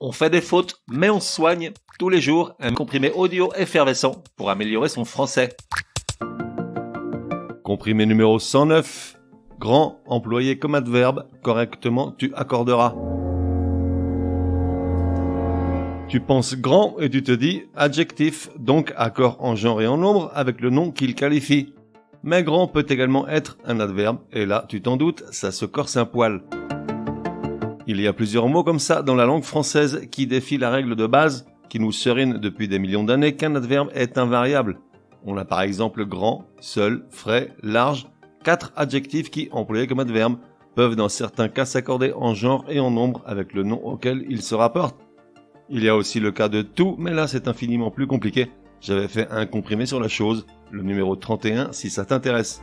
On fait des fautes, mais on se soigne. Tous les jours, un comprimé audio effervescent pour améliorer son français. Comprimé numéro 109. Grand, employé comme adverbe, correctement tu accorderas. Tu penses grand et tu te dis adjectif, donc accord en genre et en nombre avec le nom qu'il qualifie. Mais grand peut également être un adverbe, et là, tu t'en doutes, ça se corse un poil. Il y a plusieurs mots comme ça dans la langue française qui défient la règle de base, qui nous serine depuis des millions d'années qu'un adverbe est invariable. On a par exemple grand, seul, frais, large, 4 adjectifs qui, employés comme adverbe, peuvent dans certains cas s'accorder en genre et en nombre avec le nom auquel ils se rapportent. Il y a aussi le cas de tout, mais là c'est infiniment plus compliqué. J'avais fait un comprimé sur la chose, le numéro 31 si ça t'intéresse.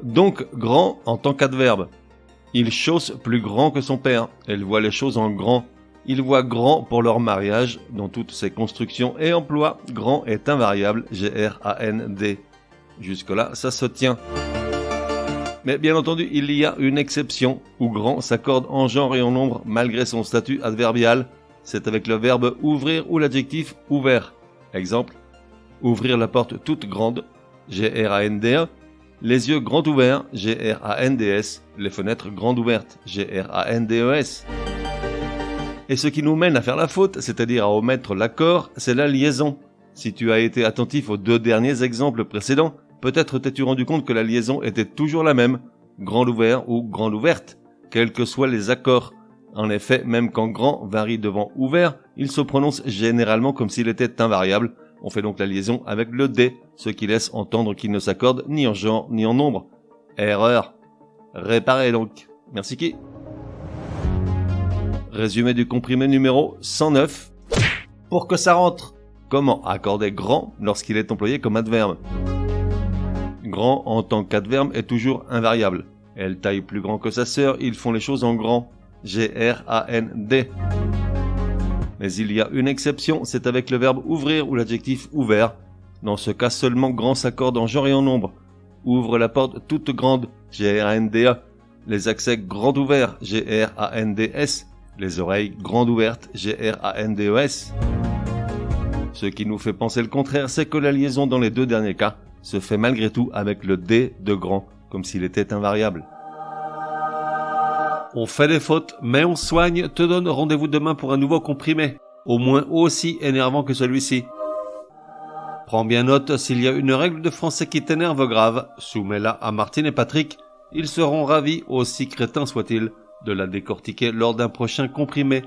Donc grand en tant qu'adverbe. Il chausse plus grand que son père, elle voit les choses en grand. Il voit grand pour leur mariage dans toutes ses constructions et emplois. Grand est invariable, G-R-A-N-D. Jusque-là, ça se tient. Mais bien entendu, il y a une exception où grand s'accorde en genre et en nombre malgré son statut adverbial. C'est avec le verbe ouvrir ou l'adjectif ouvert. Exemple, ouvrir la porte toute grande, G-R-A-N-D-E. Les yeux grands ouverts, G-R-A-N-D-S. Les fenêtres grandes ouvertes, G-R-A-N-D-E-S. Et ce qui nous mène à faire la faute, c'est-à-dire à omettre l'accord, c'est la liaison. Si tu as été attentif aux 2 derniers exemples précédents, peut-être t'es-tu rendu compte que la liaison était toujours la même, grande ouvert ou grande ouverte, quels que soient les accords. En effet, même quand grand varie devant ouvert, il se prononce généralement comme s'il était invariable. On fait donc la liaison avec le D, ce qui laisse entendre qu'il ne s'accorde ni en genre ni en nombre. Erreur. Réparez donc. Merci qui. Résumé du comprimé numéro 109. Pour que ça rentre. Comment accorder grand lorsqu'il est employé comme adverbe? Grand en tant qu'adverbe est toujours invariable. Elle taille plus grand que sa sœur, ils font les choses en grand. G-R-A-N-D. Mais il y a une exception, c'est avec le verbe ouvrir ou l'adjectif ouvert. Dans ce cas seulement grand s'accorde en genre et en nombre. Ouvre la porte toute grande, G-R-A-N-D-E. Les accès grand ouverts, G-R-A-N-D-S. Les oreilles grandes ouvertes, G-R-A-N-D-E-S. Ce qui nous fait penser le contraire, c'est que la liaison dans les 2 derniers cas se fait malgré tout avec le D de grand, comme s'il était invariable. On fait des fautes, mais on soigne, te donne rendez-vous demain pour un nouveau comprimé, au moins aussi énervant que celui-ci. Prends bien note, s'il y a une règle de français qui t'énerve grave, soumets-la à Martine et Patrick, ils seront ravis, aussi crétins soient-ils, de la décortiquer lors d'un prochain comprimé.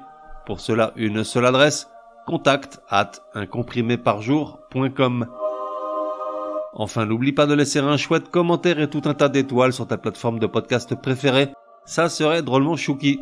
Pour cela, une seule adresse, contact@uncompriméparjour.com. Enfin, n'oublie pas de laisser un chouette commentaire et tout un tas d'étoiles sur ta plateforme de podcast préférée. Ça serait drôlement chouki.